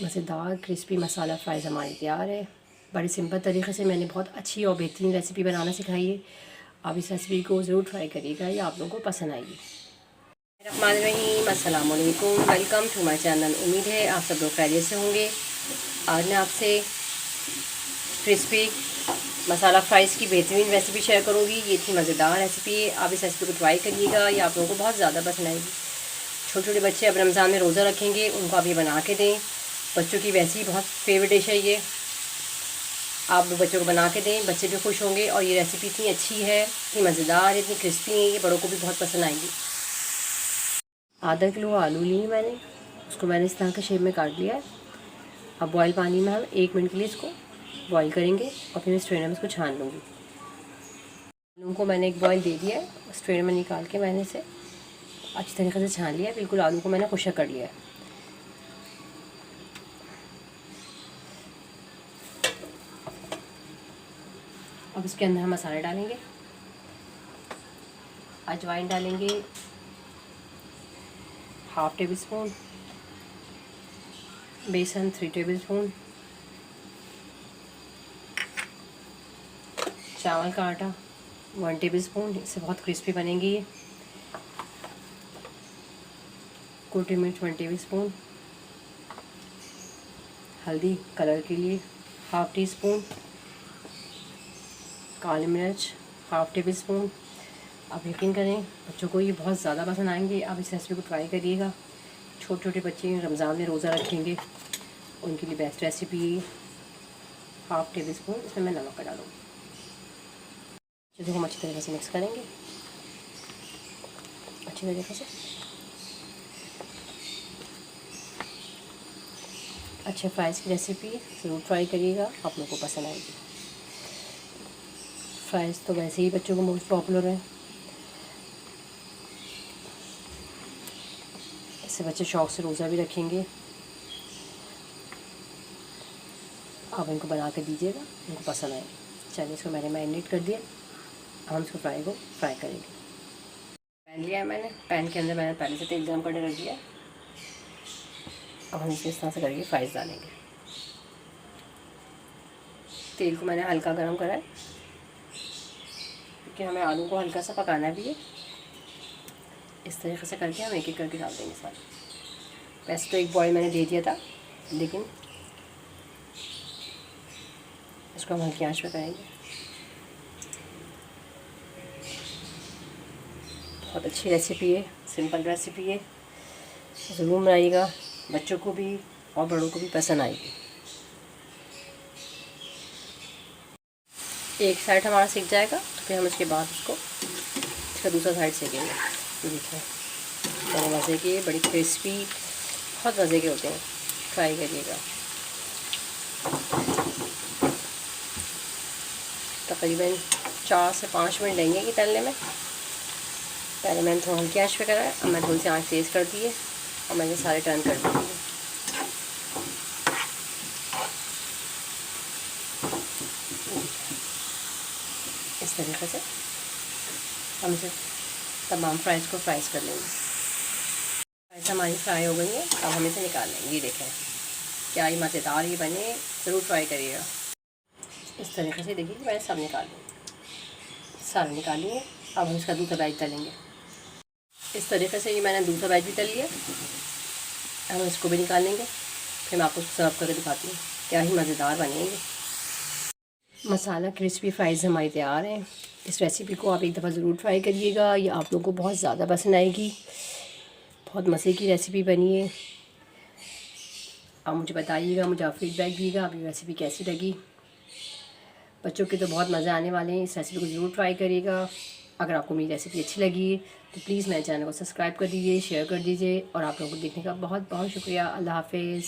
मज़ेदार क्रिस्पी मसाला फ़्राइज़ हमारी तैयार है। बड़े सिंपल तरीक़े से मैंने बहुत अच्छी और बेहतरीन रेसिपी बनाना सिखाई है। आप इस रेसिपी को ज़रूर ट्राई करिएगा, ये आप लोगों को पसंद आएगी। रहमानिर्रहीम, अस्सलाम वालेकुम, वेलकम टू माय चैनल। उम्मीद है आप सब लोग खैरियत से होंगे। आज मैं आपसे क्रिस्पी मसाला फ़्राइज़ की बेहतरीन रेसिपी शेयर करूँगी। ये इतनी मज़ेदार रेसिपी है, आप इस रेसिपी को ट्राई करिएगा, ये आप लोगों को बहुत ज़्यादा पसंद आएगी। छोटे छोटे बच्चे अब रमज़ान में रोज़ा रखेंगे, उनको आप ये बना के दें। बच्चों की वैसे ही बहुत फेवरेट डिश है ये, आप बच्चों को बना के दें, बच्चे भी खुश होंगे। और ये रेसिपी इतनी अच्छी है, इतनी मज़ेदार, इतनी क्रिस्पी है, ये बड़ों को भी बहुत पसंद आएगी। आधा किलो आलू लिए मैंने, उसको मैंने इस तरह के शेप में काट लिया है। अब बॉयल पानी में हम 1 मिनट के लिए इसको बॉयल करेंगे और फिर मैं स्ट्रेनर में इसको छान लूँगी। आलू को मैंने एक बॉयल दे दिया है, स्ट्रेनर में निकाल के मैंने इसे अच्छी तरीके से छान लिया है। बिल्कुल आलू को मैंने खुशक कर लिया है। अब इसके अंदर हम मसाले डालेंगे। अजवाइन डालेंगे 1/2 टेबल स्पून, बेसन 3 टेबल स्पून, चावल का आटा 1 टेबल स्पून, इससे बहुत क्रिस्पी बनेंगी ये। कुटी मिर्च 1 टेबल स्पून, हल्दी कलर के लिए 1/2 टी स्पून, काली मिर्च 1/2 टेबल स्पून। आप यकीन करें, बच्चों को ये बहुत ज़्यादा पसंद आएंगे। आप इस रेसिपी को ट्राई करिएगा। छोटे छोटे बच्चे रमज़ान में रोज़ा रखेंगे, उनके लिए बेस्ट रेसिपी है। 1/2 टेबल स्पून इसमें मैं नमक डालूँगी। चलिए हम अच्छी तरीके से मिक्स करेंगे, अच्छी तरीके से। अच्छे फ़्राइज़ की रेसिपी ज़रूर ट्राई करिएगा, आप लोगों को पसंद आएगी। फ़्राइज़ तो वैसे ही बच्चों को मोस्ट पॉपुलर है, इससे बच्चे शौक़ से रोज़ा भी रखेंगे। आप इनको बना के दीजिएगा, इनको पसंद आएगी। चलिए इसको मैंने मैरिनेट कर दिया, हम इसको फ्राई करेंगे। पैन लिया है मैंने, पैन के अंदर मैंने पहले से तेल गर्म करने रख दिया। अब हम इसे इस तरह से करके फ़्राइज़ डालेंगे। तेल को मैंने हल्का गर्म करा है, क्योंकि हमें आलू को हल्का सा पकाना भी है। इस तरीके से करके हम एक एक करके डाल देंगे सारे। वैसे तो एक बॉयल मैंने दे दिया था, लेकिन इसको हम हल्की आंच पे करेंगे। बहुत अच्छी रेसिपी है, सिंपल रेसिपी है, ज़रूर बनाइएगा। बच्चों को भी और बड़ों को भी पसंद आएगी। एक साइड हमारा सिक जाएगा तो फिर हम इसके बाद इसका दूसरा साइड सेकेंगे। देखिए बड़े मज़े के, बड़ी क्रिस्पी, बहुत मज़े के होते हैं, ट्राई करिएगा। तकरीबन 4 से 5 मिनट लेंगे कि तलने में। पहले मैंने थोड़ा हल्की आंच पे करा है, अब मैं थोड़ी सी आंच तेज़ कर दी है और मैंने सारे टर्न कर दिए। इस तरीके से हम इसे तमाम फ़्राइज़ को फ्राइज़ कर लेंगे। फ्राइज़ हमारी फ्राई हो गई है, अब हम इसे निकाल लेंगे। ये देखें क्या ही मज़ेदार ये बने, ज़रूर ट्राई करिएगा। इस तरीके से देखिए मैंने सब निकाल लिए, सारे निकाल लिए। अब हम इसका दूसरा बैच तलेंगे। इस तरीके से ये मैंने दूसरा बैच भी तल लिया। हम इसको भी निकाल लेंगे, फिर मैं आपको सर्व करके दिखाती हूँ क्या ही मज़ेदार बनेंगे। मसाला क्रिस्पी फ़्राइज़ हमारी तैयार हैं। इस रेसिपी को आप एक दफ़ा ज़रूर ट्राई करिएगा, ये आप लोगों को बहुत ज़्यादा पसंद आएगी। बहुत मज़े की रेसिपी बनी है। आप मुझे बताइएगा, मुझे आप फीडबैक दीजिएगा, आपकी रेसिपी कैसी लगी। बच्चों के तो बहुत मज़े आने वाले हैं, इस रेसिपी को ज़रूर ट्राई करिएगा। अगर आपको मेरी रेसिपी अच्छी लगी तो प्लीज़ मेरे चैनल को सब्सक्राइब कर दीजिए, शेयर कर दीजिए। और आप लोगों को देखने का बहुत बहुत शुक्रिया। अल्लाह हाफ़िज़।